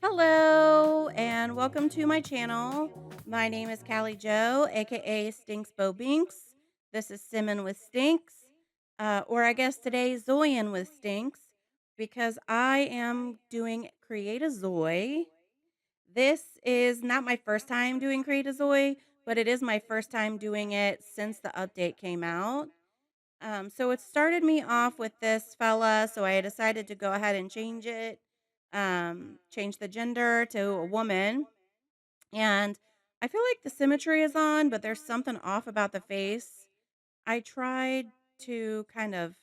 Hello and welcome to my channel. My name is Callie Joe, aka Stinks Bo Binks. This is Simon with Stinks, or I guess today Zoyan with Stinks, because I am doing Create a Zoe. This is not my first time doing Create a Zoe, but it is my first time doing it since the update came out. So it started me off with this fella, so I decided to go ahead and change it, change the gender to a woman. And I feel like the symmetry is on, but there's something off about the face. I tried to kind of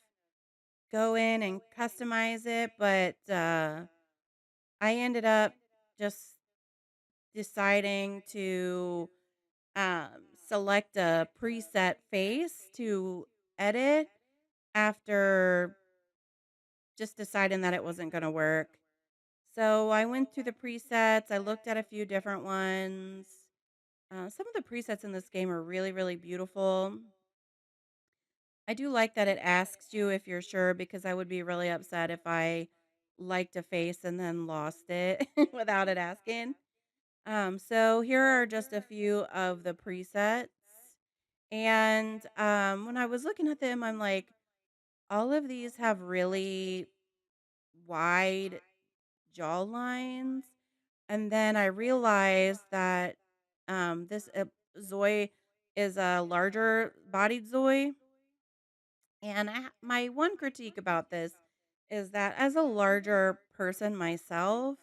go in and customize it, but I ended up just deciding to select a preset face to edit after just deciding that it wasn't gonna work. So I went through the presets, I looked at a few different ones. Some of the presets in this game are really, really beautiful. I do like that it asks you if you're sure because I would be really upset if I liked a face and then lost it without it asking. So here are just a few of the presets. And when I was looking at them, I'm like, all of these have really wide jaw lines. And then I realized that this Zoe is a larger bodied Zoe. And my one critique about this is that as a larger person myself,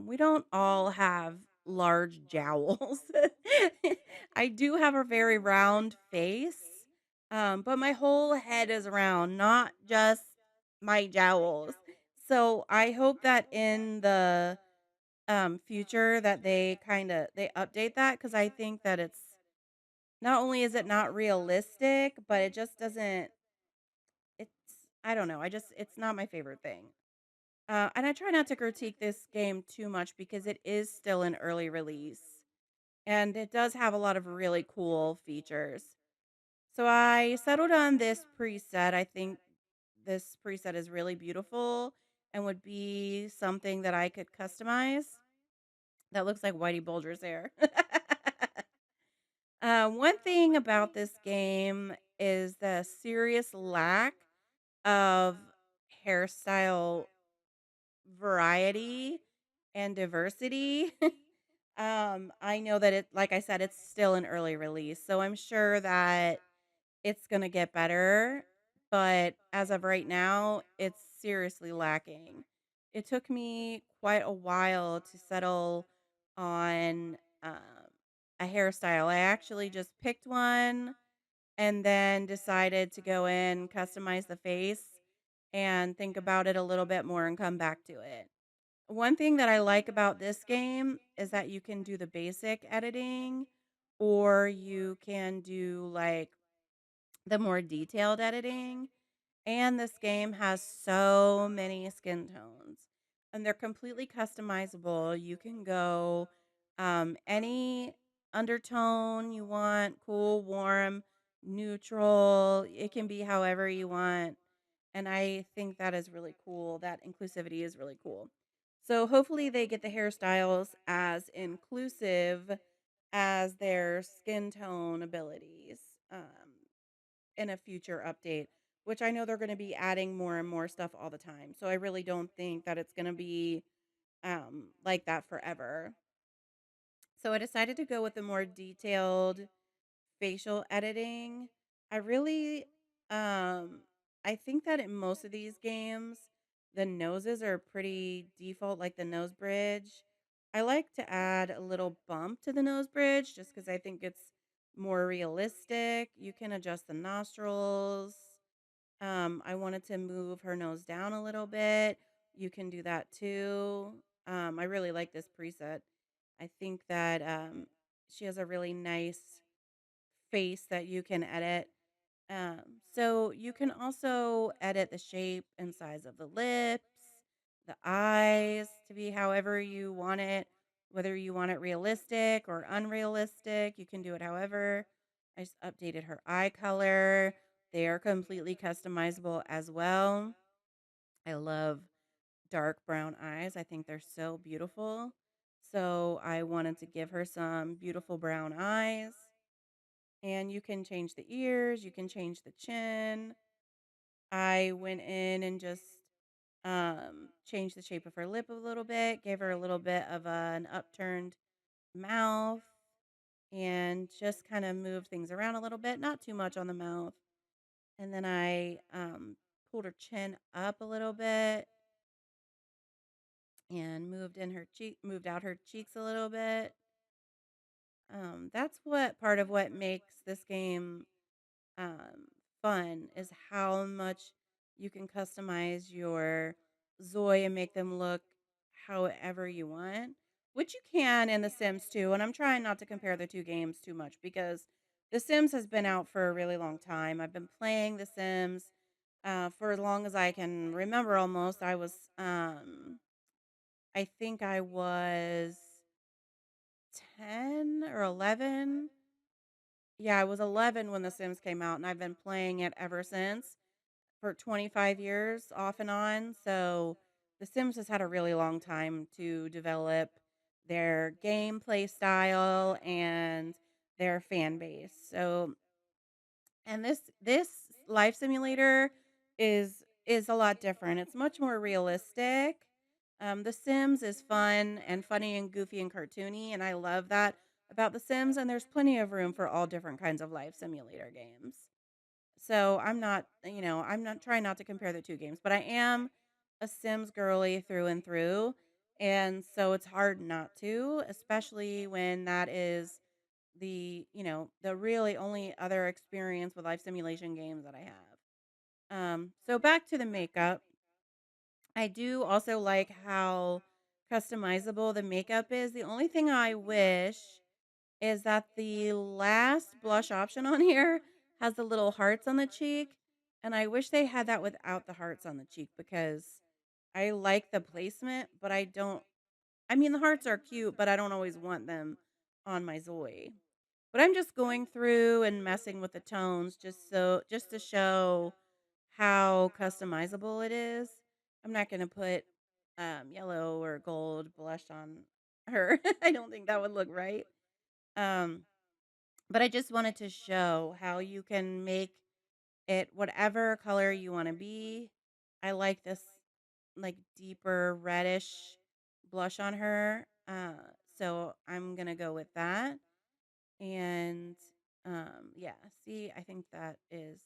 we don't all have large jowls. I do have a very round face, but my whole head is round, not just my jowls. So I hope that in the future that they update that because I think that it's not only is it not realistic, but it just doesn't. It's I don't know. It's not my favorite thing. And I try not to critique this game too much because it is still an early release and it does have a lot of really cool features. So I settled on this preset. I think this preset is really beautiful and would be something that I could customize. That looks like Whitey Bulger's hair. One thing about this game is the serious lack of hairstyle variety and diversity. I know that like I said, it's still an early release, so I'm sure that it's gonna get better. But as of right now, it's seriously lacking. It took me quite a while to settle on a hairstyle. I actually just picked one and then decided to go in, customize the face, and think about it a little bit more and come back to it. One thing that I like about this game is that you can do the basic editing or you can do like the more detailed editing. And this game has so many skin tones and they're completely customizable. You can go any undertone you want, cool, warm, neutral. It can be however you want. And I think that is really cool. That inclusivity is really cool. So hopefully they get the hairstyles as inclusive as their skin tone abilities. In a future update, which I know they're going to be adding more and more stuff all the time. So I really don't think that it's going to be like that forever. So I decided to go with a more detailed facial editing. I really, um, I think that in most of these games, the noses are pretty default, like the nose bridge. I like to add a little bump to the nose bridge just because I think it's more realistic. You can adjust the nostrils. I wanted to move her nose down a little bit. You can do that too. I really like this preset. I think that she has a really nice face that you can edit. Um, so you can also edit the shape and size of the lips, the eyes to be however you want it, whether you want it realistic or unrealistic. You can do it however. I just updated her eye color. They are completely customizable as well. I love dark brown eyes. I think they're so beautiful. So I wanted to give her some beautiful brown eyes. And you can change the ears, you can change the chin. I went in and just changed the shape of her lip a little bit, gave her a little bit of an upturned mouth, and just kind of moved things around a little bit, not too much on the mouth. And then I pulled her chin up a little bit and moved out her cheeks a little bit. That's what part of what makes this game um, fun is how much you can customize your Zoe and make them look however you want, which you can in The Sims too. And I'm trying not to compare the two games too much because The Sims has been out for a really long time. I've been playing The Sims for as long as I can remember almost. I think I was 10 or 11. Yeah, I was 11 when The Sims came out, and I've been playing it ever since for 25 years off and on. So The Sims has had a really long time to develop their gameplay style and their fan base. So, and this life simulator is a lot different. It's much more realistic. The Sims is fun and funny and goofy and cartoony, and I love that about The Sims. And there's plenty of room for all different kinds of life simulator games. So I'm not trying not to compare the two games, but I am a Sims girly through and through. And so it's hard not to, especially when that is the really only other experience with life simulation games that I have. So back to the makeup. I do also like how customizable the makeup is. The only thing I wish is that the last blush option on here has the little hearts on the cheek, and I wish they had that without the hearts on the cheek because I like the placement, but I don't I mean, the hearts are cute, but I don't always want them on my Zoe. But I'm just going through and messing with the tones just to show how customizable it is. I'm not going to put yellow or gold blush on her. I don't think that would look right. Um but I just wanted to show how you can make it whatever color you want to be. I like this like deeper reddish blush on her. So I'm gonna go with that. And yeah, see, I think that is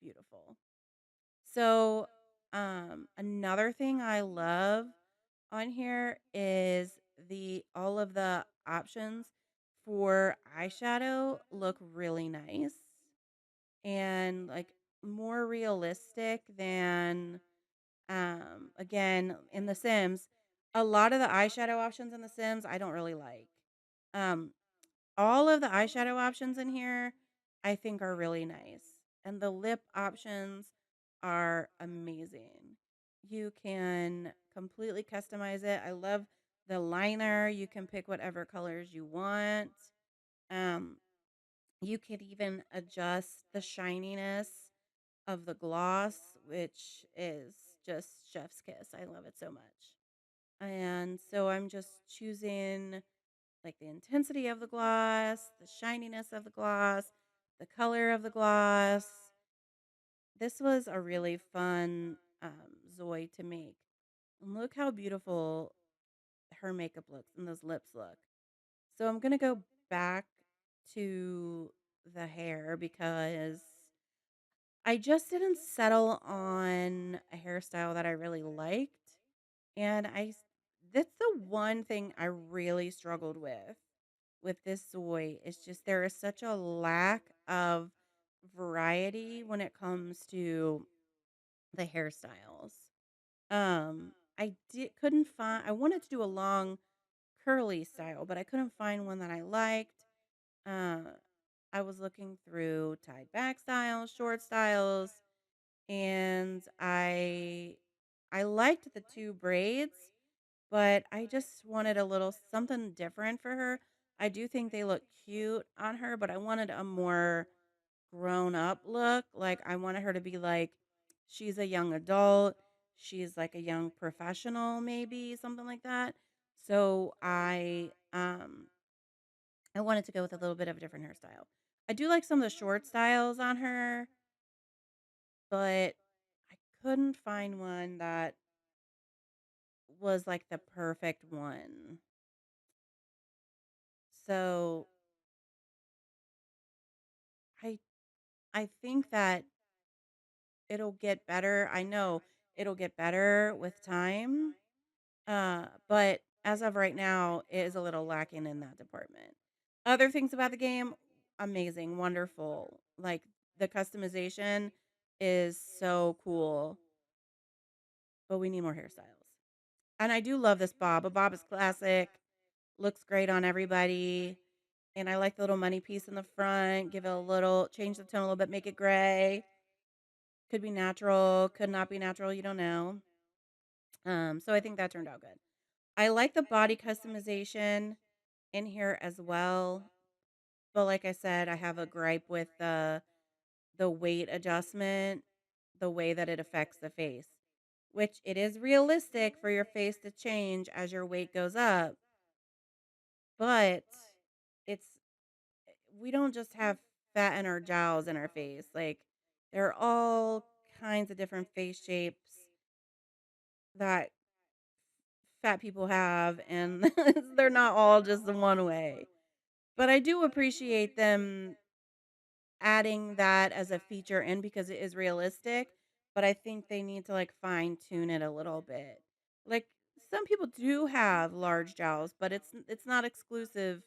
beautiful. So another thing I love on here is the all of the options for eyeshadow look really nice and like more realistic than again in The Sims. A lot of the eyeshadow options in The Sims I don't really like. Um all of the eyeshadow options in here I think are really nice. And the lip options are amazing. You can completely customize it. I love the liner. You can pick whatever colors you want. Um, you could even adjust the shininess of the gloss, which is just chef's kiss. I love it so much. And so I'm just choosing like the intensity of the gloss, the shininess of the gloss, the color of the gloss. This was a really fun Zoe to make. And look how beautiful her makeup looks and those lips look. So I'm going to go back to the hair because I just didn't settle on a hairstyle that I really liked. And that's the one thing I really struggled with this Zoe. It's just there is such a lack of variety when it comes to the hairstyles. I couldn't find. I wanted to do a long curly style, but I couldn't find one that I liked. Uh, I was looking through tied back styles, short styles, and I liked the two braids, but I just wanted a little something different for her. I do think they look cute on her, but I wanted a more grown up look. Like I wanted her to be like she's a young adult. she's like a young professional, maybe something like that. So I wanted to go with a little bit of a different hairstyle. I do like some of the short styles on her, but I couldn't find one that was like the perfect one. So I I think that it'll get better. I know it'll get better with time. But as of right now, it is a little lacking in that department. Other things about the game, amazing, wonderful. Like the customization is so cool, but we need more hairstyles. And I do love this bob. A bob is classic, looks great on everybody. And I like the little money piece in the front. Give it a little, change the tone a little bit, make it gray. Could be natural, could not be natural. You don't know. So I think that turned out good. I like the body customization in here as well. But like I said, I have a gripe with the weight adjustment, the way that it affects the face, which it is realistic for your face to change as your weight goes up, but it's we don't just have fat in our jowls in our face. Like there are all kinds of different face shapes that fat people have and they're not all just the one way. But I do appreciate them adding that as a feature in because it is realistic, but I think they need to like fine tune it a little bit. Like some people do have large jowls, but it's not exclusive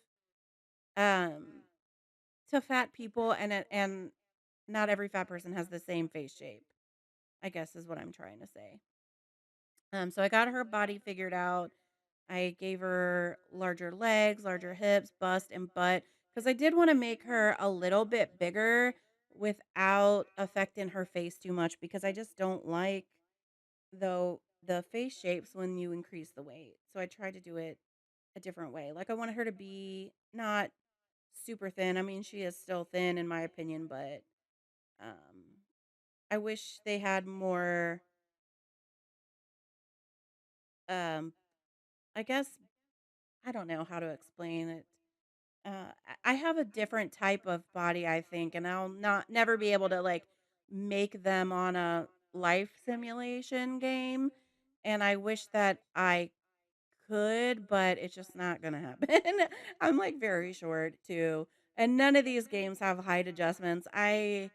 um to fat people and not every fat person has the same face shape. I guess is what I'm trying to say. So I got her body figured out. I gave her larger legs, larger hips, bust, and butt because I did want to make her a little bit bigger without affecting her face too much because I just don't like though the face shapes when you increase the weight. So I tried to do it a different way. Like I wanted her to be not super thin. I mean, she is still thin in my opinion, but um I wish they had more um I guess I don't know how to explain it. I have a different type of body, I think, and I'll not never be able to like make them on a life simulation game. And I wish that I could, but it's just not gonna happen. I'm like very short too, and none of these games have height adjustments. I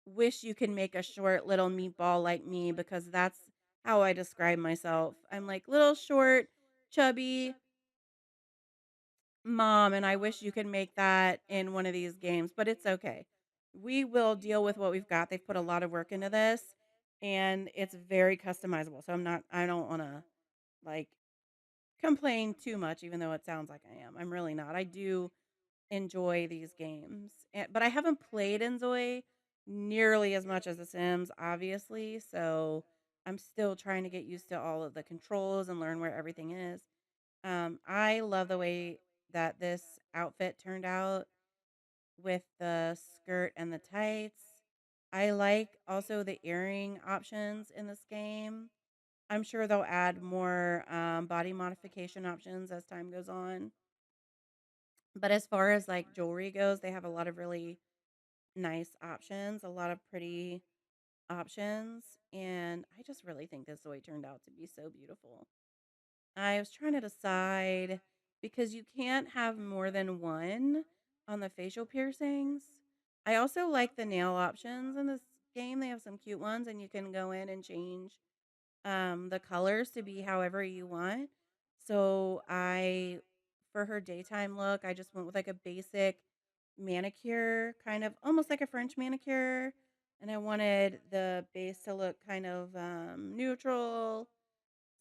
wish you could make a short little meatball like me because that's how I describe myself. I'm like little short, chubby, mom, and I wish you could make that in one of these games, but it's okay. We will deal with what we've got. They've put a lot of work into this and it's very customizable. So I don't want to like complain too much even though it sounds like I am. I'm really not. I do enjoy these games. But I haven't played Inzoi nearly as much as The Sims, obviously. So I'm still trying to get used to all of the controls and learn where everything is. I love the way that this outfit turned out with the skirt and the tights. I like also the earring options in this game. I'm sure they'll add more body modification options as time goes on. But as far as like jewelry goes, they have a lot of really nice options, a lot of pretty options. And I just really think this Zoe turned out to be so beautiful. I was trying to decide because you can't have more than one on the facial piercings. I also like the nail options in this game. They have some cute ones, and you can go in and change the colors to be however you want. So for her daytime look, I just went with like a basic manicure, kind of almost like a French manicure. And I wanted the base to look kind of neutral.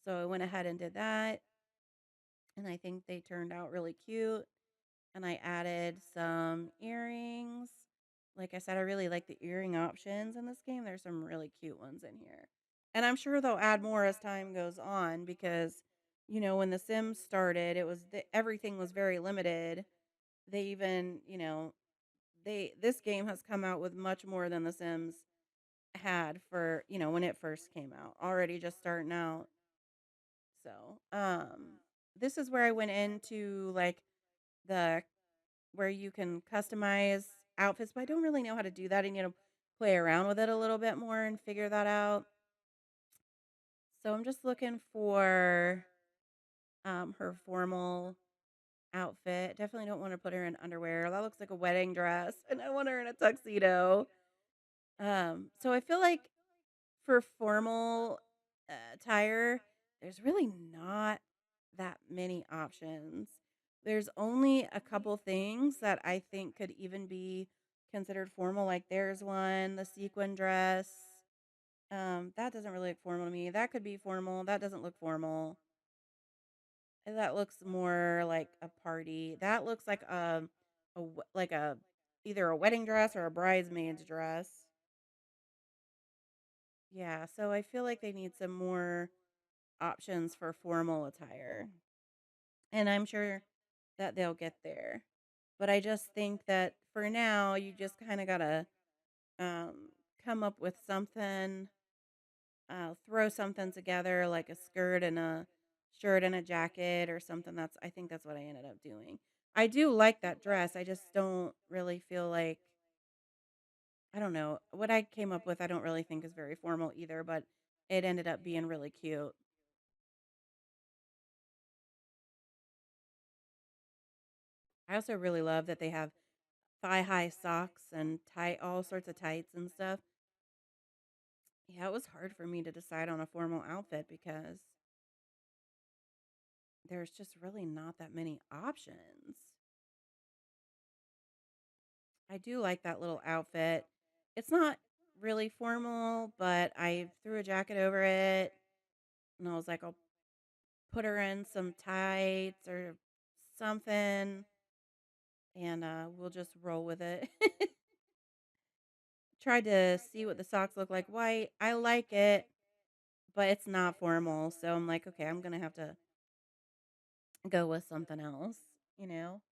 So I went ahead and did that and I think they turned out really cute. And I added some earrings. Like I said, I really like the earring options in this game. There's some really cute ones in here. And I'm sure they'll add more as time goes on because, when The Sims started, everything was very limited. They even, this game has come out with much more than The Sims had for, when it first came out, already just starting out. So, this is where I went into like the where you can customize outfits, but I don't really know how to do that. I need to play around with it a little bit more and figure that out. So I'm just looking for her formal outfit. Definitely don't want to put her in underwear. That looks like a wedding dress, and I want her in a tuxedo. So I feel like for formal attire, there's really not that many options. There's only a couple things that I think could even be considered formal. Like there's one, the sequin dress. That doesn't really look formal to me. That could be formal. That doesn't look formal. That looks more like a party. That looks like like a either a wedding dress or a bridesmaid's dress. Yeah, so I feel like they need some more options for formal attire. And I'm sure that they'll get there. But I just think that for now, you just kind of got to um, come up with something, throw something together like a skirt and a shirt and a jacket or something. I think that's what I ended up doing. I do like that dress. I just don't really feel like, I don't know, what I came up with, I don't really think is very formal either, but it ended up being really cute. I also really love that they have thigh high socks and tight all sorts of tights and stuff. Yeah, it was hard for me to decide on a formal outfit because there's just really not that many options. I do like that little outfit. It's not really formal, but I threw a jacket over it and I was like, I'll put her in some tights or something and we'll just roll with it. Tried to see what the socks look like white. I like it, but it's not formal. So I'm like, okay, I'm going to have to go with something else, you know?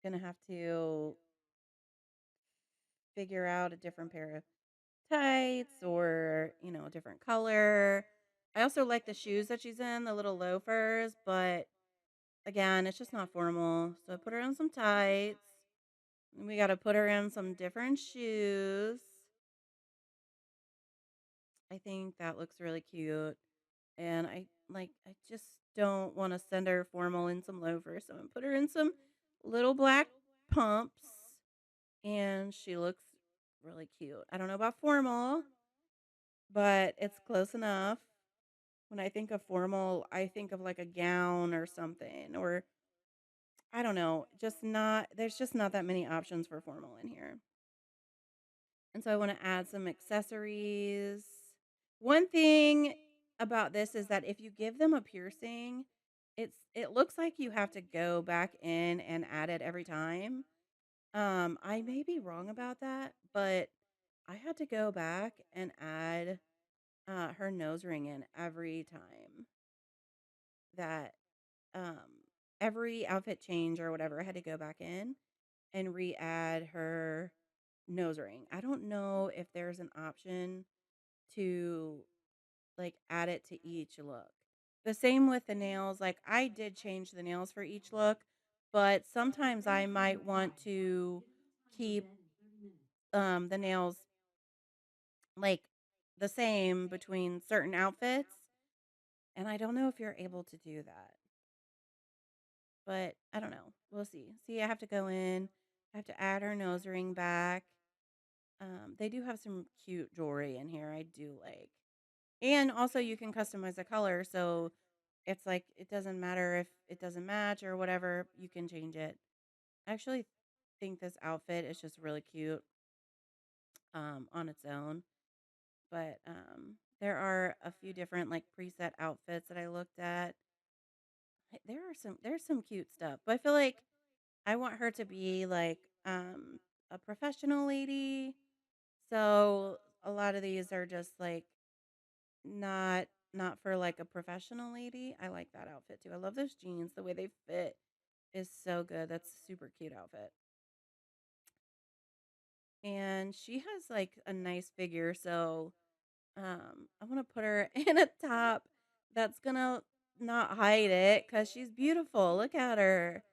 Gonna have to figure out a different pair of tights or, a different color. I also like the shoes that she's in, the little loafers, but again, it's just not formal. So I put her in some tights. And we got to put her in some different shoes. I think that looks really cute. And I just don't want to send her formal in some loafers. So I'm put her in some little black pumps and she looks really cute. I don't know about formal, but it's close enough. When I think of formal, I think of like a gown or something, or I don't know, there's just not that many options for formal in here. And so I want to add some accessories. One thing about this is that if you give them a piercing, it looks like you have to go back in and add it every time. I may be wrong about that, but I had to go back and add her nose ring in every time that um every outfit change or whatever. I had to go back in and re-add her nose ring. I don't know if there's an option to like add it to each look. The same with the nails. Like I did change the nails for each look, but sometimes I might want to keep the nails like the same between certain outfits, and I don't know if you're able to do that. But I don't know. We'll see. See, I have to go in. I have to add her nose ring back. They do have some cute jewelry in here. I do like. And also you can customize the color, so it's like it doesn't matter if it doesn't match or whatever, you can change it. I actually think this outfit is just really cute on its own. But there are a few different like preset outfits that I looked at. There's some cute stuff. But I feel like I want her to be like a professional lady. So a lot of these are just like not for like a professional lady. I like that outfit too. I love those jeans. The way they fit is so good. That's a super cute outfit. and she has like a nice figure. So I want to put her in a top that's gonna not hide it because she's beautiful. Look at her.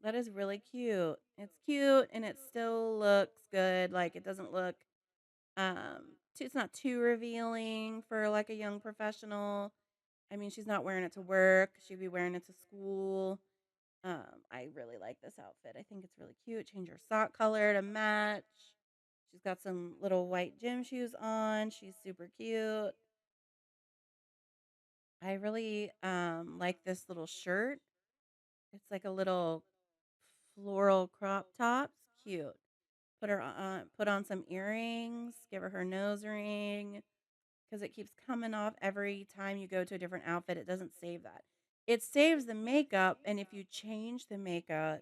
That is really cute. It's cute and it still looks good. Like it doesn't look it's not too revealing for like a young professional. I mean, she's not wearing it to work. She'd be wearing it to school. I really like this outfit. I think it's really cute. Change her sock color to match. She's got some little white gym shoes on. She's super cute. I really like this little shirt. It's like a little floral crop top. It's cute. Put on some earrings. Give her nose ring because it keeps coming off every time you go to a different outfit. It doesn't save that. It saves the makeup, and if you change the makeup,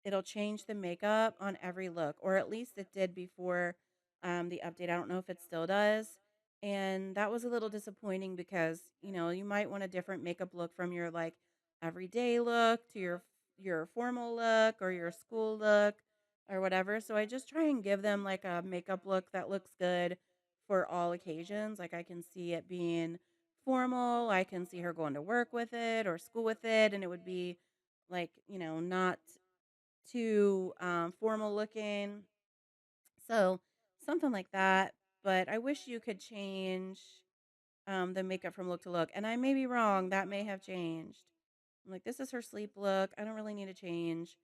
it'll change the makeup on every look, or at least it did before the update. I don't know if it still does. And that was a little disappointing because, you might want a different makeup look from your like everyday look to your formal look or your school look or whatever. So I just try and give them like a makeup look that looks good for all occasions. Like I can see it being formal, I can see her going to work with it or school with it, and it would be like, not too formal looking. So something like that. But I wish you could change the makeup from look to look. And I may be wrong. That may have changed. I'm like, this is her sleep look. I don't really need to change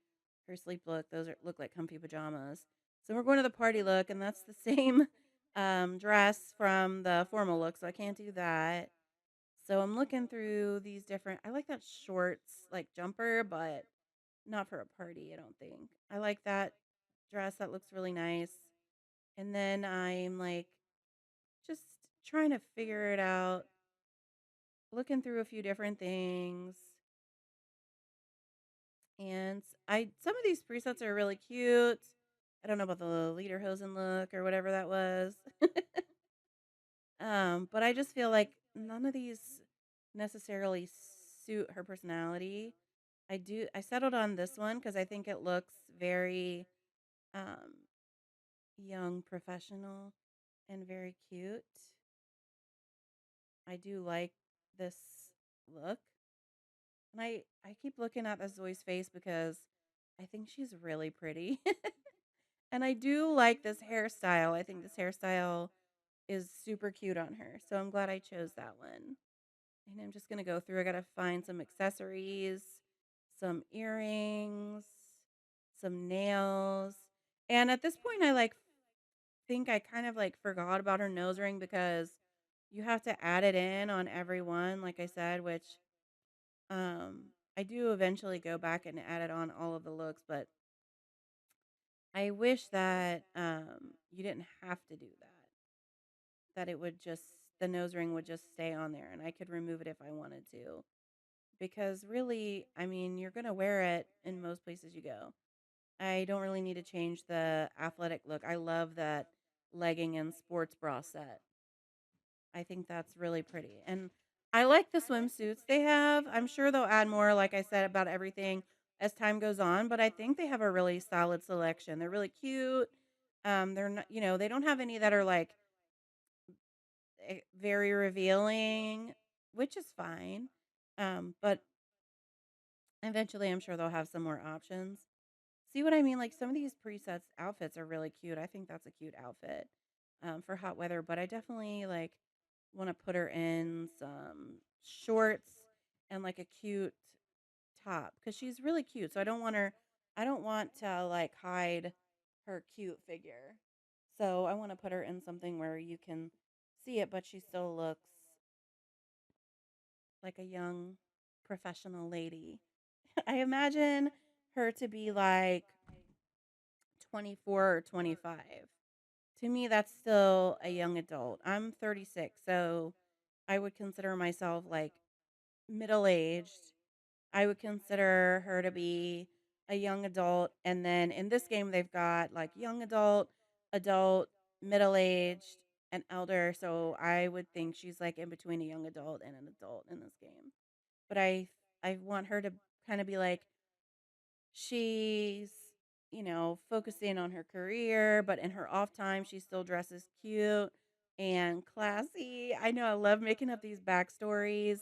her sleep look. Look like comfy pajamas. So we're going to the party look, and that's the same dress from the formal look. So I can't do that. So I'm looking through these different. I like that shorts like jumper, but not for a party. I don't think I like that dress. That looks really nice. And then I'm like just trying to figure it out, looking through a few different things. And I some of these presets are really cute. I don't know about the lederhosen look or whatever that was. But I just feel like none of these necessarily suit her personality. I settled on this one because I think it looks very um young professional and very cute. I do like this look. And I keep looking at the Zoe's face because I think she's really pretty. And I do like this hairstyle. I think this hairstyle is super cute on her. So I'm glad I chose that one. And I'm just going to go through. I got to find some accessories, some earrings, some nails. And at this point I like think I kind of like forgot about her nose ring because you have to add it in on every one like I said, which I do eventually go back and add it on all of the looks, but I wish that you didn't have to do that. That it would just the nose ring would just stay on there and I could remove it if I wanted to. Because really, I mean, you're going to wear it in most places you go. I don't really need to change the athletic look. I love that legging and sports bra set. I think that's really pretty. And I like the swimsuits they have. I'm sure they'll add more, like I said, about everything as time goes on, but I think they have a really solid selection. They're really cute. They're not, they don't have any that are like very revealing, which is fine. But eventually I'm sure they'll have some more options. See what I mean? Like some of these presets outfits are really cute. I think that's a cute outfit for hot weather, but I definitely like want to put her in some shorts and like a cute top because she's really cute. So I don't want to like hide her cute figure. So I want to put her in something where you can see it, but she still looks like a young professional lady. I imagine her to be like 24 or 25. To me, that's still a young adult. I'm 36, so I would consider myself like middle aged. I would consider her to be a young adult. And then in this game, they've got like young adult, adult, middle aged, and elder. So I would think she's like in between a young adult and an adult in this game. But I want her to kind of be like she's focusing on her career, but in her off time, she still dresses cute and classy. I know I love making up these backstories.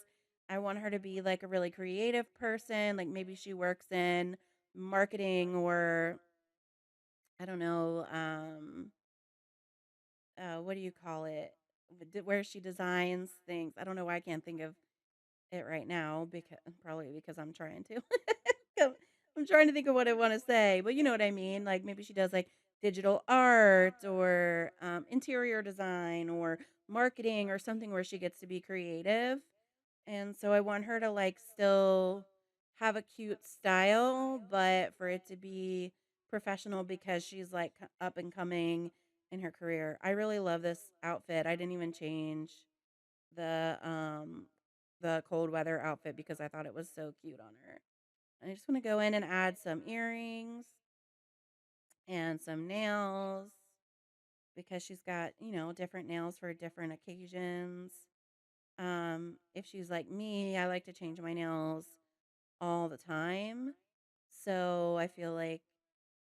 I want her to be like a really creative person. Like maybe she works in marketing or I don't know, what do you call it? Where she designs things. I don't know why I can't think of it right now because probably because I'm trying to. I'm I'm trying to think of what I want to say, but you know what I mean. Like maybe she does like digital art or interior design or marketing or something where she gets to be creative. And so I want her to like still have a cute style, but for it to be professional because she's like up and coming in her career. I really love this outfit. I didn't even change the um the cold weather outfit because I thought it was so cute on her. I just want to go in and add some earrings and some nails because she's got, different nails for different occasions. If she's like me, I like to change my nails all the time. So I feel like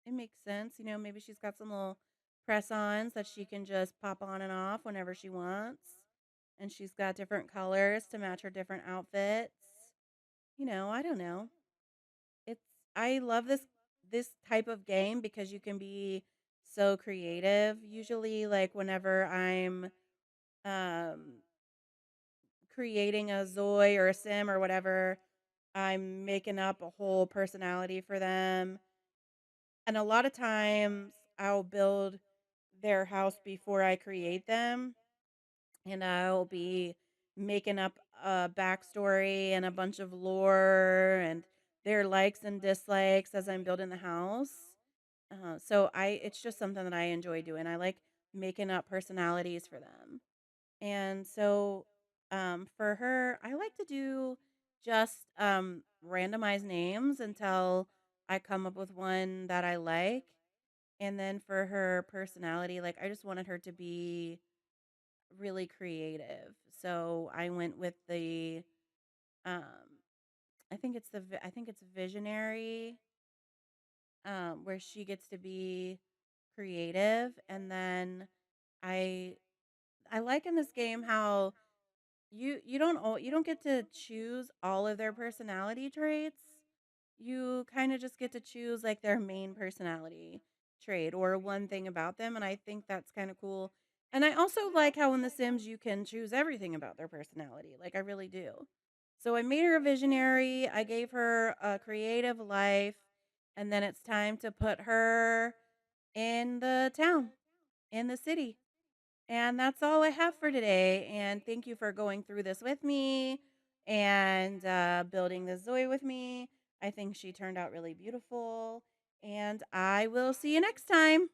it makes sense. Maybe she's got some little press ons that she can just pop on and off whenever she wants. And she's got different colors to match her different outfits. I don't know. It's I love this type of game because you can be so creative. Usually like whenever I'm um creating a Zoe or a Sim or whatever, I'm making up a whole personality for them. And a lot of times I'll build their house before I create them, and I'll be making up a backstory and a bunch of lore and their likes and dislikes as I'm building the house. It's just something that I enjoy doing. I like making up personalities for them. And so for her, I like to do just randomized names until I come up with one that I like. And then for her personality, like I just wanted her to be really creative. So I went with the um I think it's visionary where she gets to be creative and then I I like in this game how you don't get to choose all of their personality traits. You kind of just get to choose like their main personality trait or one thing about them, and I think that's kind of cool. And I also like how in The Sims you can choose everything about their personality. Like I really do. So I made her a visionary. I gave her a creative life, and then it's time to put her in the town, in the city. And that's all I have for today. And thank you for going through this with me and building this Zoe with me. I think she turned out really beautiful. And I will see you next time.